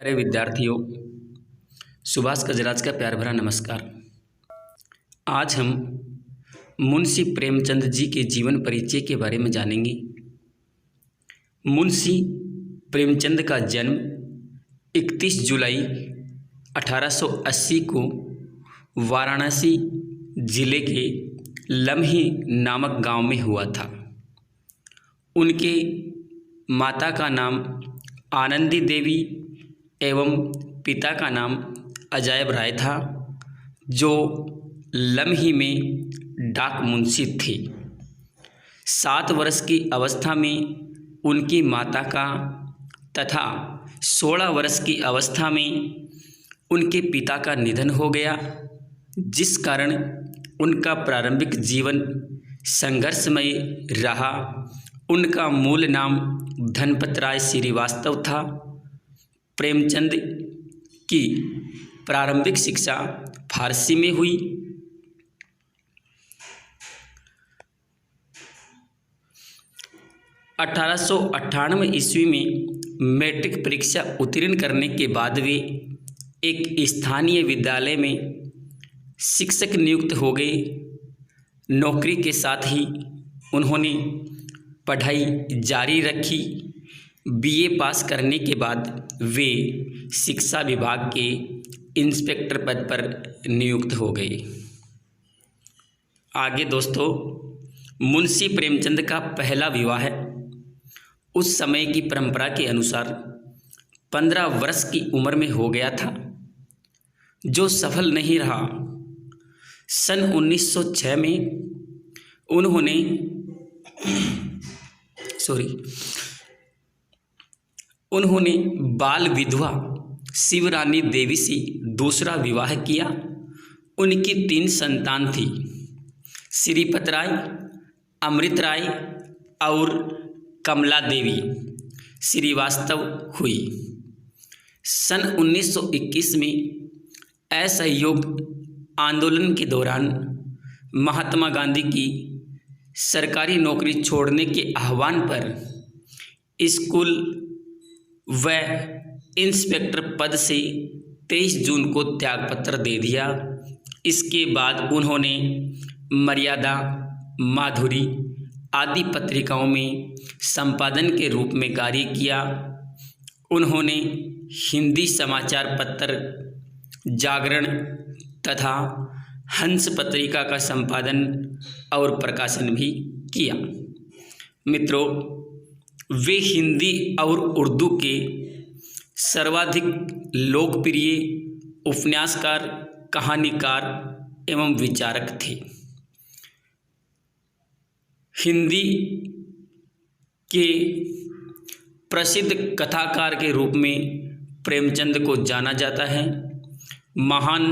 प्यारे विद्यार्थियों, सुभाष गजराज का प्यार भरा नमस्कार। आज हम मुंशी प्रेमचंद जी के जीवन परिचय के बारे में जानेंगे। मुंशी प्रेमचंद का जन्म 31 जुलाई 1880 को वाराणसी जिले के लम्ही नामक गांव में हुआ था। उनके माता का नाम आनंदी देवी एवं पिता का नाम अजायब राय था, जो लम्ही में डाक मुंशी थे। 7 वर्ष की अवस्था में उनकी माता का तथा 16 वर्ष की अवस्था में उनके पिता का निधन हो गया, जिस कारण उनका प्रारंभिक जीवन संघर्षमय रहा। उनका मूल नाम धनपत राय श्रीवास्तव था। प्रेमचंद की प्रारंभिक शिक्षा फारसी में हुई। अठारह ईस्वी में मैट्रिक परीक्षा उत्तीर्ण करने के बाद वे एक स्थानीय विद्यालय में शिक्षक नियुक्त हो गए। नौकरी के साथ ही उन्होंने पढ़ाई जारी रखी। बीए पास करने के बाद वे शिक्षा विभाग के इंस्पेक्टर पद पर नियुक्त हो गए। आगे दोस्तों, मुंशी प्रेमचंद का पहला विवाह उस समय की परंपरा के अनुसार 15 वर्ष की उम्र में हो गया था, जो सफल नहीं रहा। सन 1906 में उन्होंने बाल विधवा शिवरानी देवी से दूसरा विवाह किया। उनकी 3 संतान थी, श्रीपत राय, अमृत राय और कमला देवी श्रीवास्तव हुई। सन 1921 में असहयोग आंदोलन के दौरान महात्मा गांधी की सरकारी नौकरी छोड़ने के आह्वान पर स्कूल व इंस्पेक्टर पद से 23 जून को त्यागपत्र दे दिया। इसके बाद उन्होंने मर्यादा, माधुरी आदि पत्रिकाओं में संपादन के रूप में कार्य किया। उन्होंने हिंदी समाचार पत्र जागरण तथा हंस पत्रिका का संपादन और प्रकाशन भी किया। मित्रों, वे हिंदी और उर्दू के सर्वाधिक लोकप्रिय उपन्यासकार, कहानीकार एवं विचारक थे। हिंदी के प्रसिद्ध कथाकार के रूप में प्रेमचंद को जाना जाता है। महान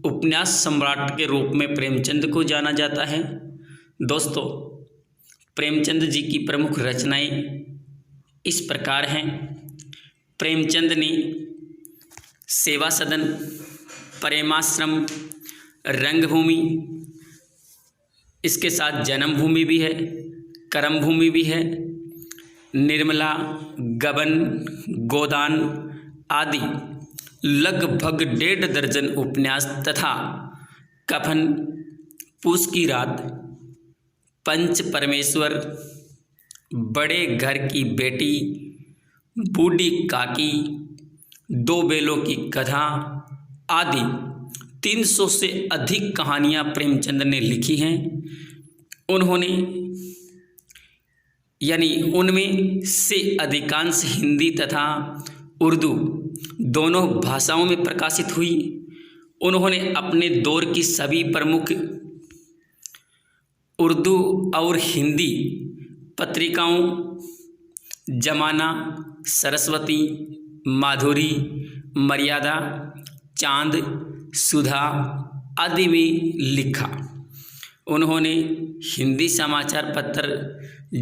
उपन्यास सम्राट के रूप में प्रेमचंद को जाना जाता है। दोस्तों, प्रेमचंद जी की प्रमुख रचनाएं इस प्रकार हैं। प्रेमचंद ने सेवा सदन, प्रेमाश्रम, रंगभूमि, इसके साथ जन्मभूमि भी है, कर्मभूमि भी है, निर्मला, गबन, गोदान आदि लगभग 1.5 दर्जन उपन्यास तथा कफन, पूस की रात, पंच परमेश्वर, बड़े घर की बेटी, बूढ़ी काकी, 2 बेलों की कथा आदि 300 से अधिक कहानियाँ प्रेमचंद ने लिखी हैं। उनमें से अधिकांश हिंदी तथा उर्दू दोनों भाषाओं में प्रकाशित हुई। उन्होंने अपने दौर की सभी प्रमुख उर्दू और हिंदी पत्रिकाओं जमाना, सरस्वती, माधुरी, मर्यादा, चांद, सुधा आदि में लिखा। उन्होंने हिंदी समाचार पत्र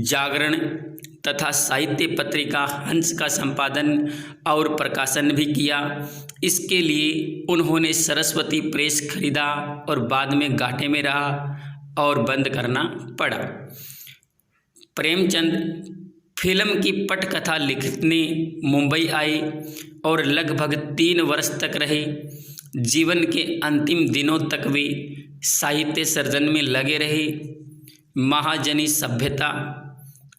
जागरण तथा साहित्य पत्रिका हंस का संपादन और प्रकाशन भी किया। इसके लिए उन्होंने सरस्वती प्रेस खरीदा और बाद में घाटे में रहा और बंद करना पड़ा। प्रेमचंद फिल्म की पटकथा लिखने मुंबई आए और लगभग 3 वर्ष तक रहे। जीवन के अंतिम दिनों तक वे साहित्य सर्जन में लगे रहे। महाजनी सभ्यता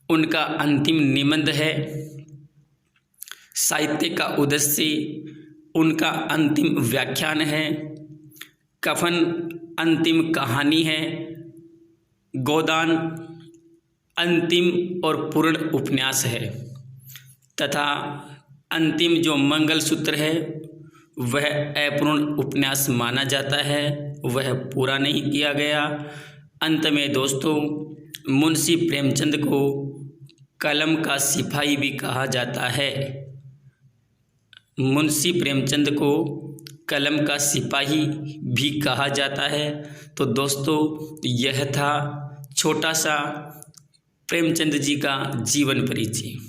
उनका अंतिम निबंध है। साहित्य का उद्देश्य उनका अंतिम व्याख्यान है। कफन अंतिम कहानी है। गोदान अंतिम और पूर्ण उपन्यास है तथा अंतिम जो मंगलसूत्र है वह अपूर्ण उपन्यास माना जाता है, वह पूरा नहीं किया गया। अंत में दोस्तों, मुंशी प्रेमचंद को कलम का सिपाही भी कहा जाता है। मुंशी प्रेमचंद को कलम का सिपाही भी कहा जाता है। तो दोस्तों, यह था छोटा सा प्रेमचंद जी का जीवन परिचय।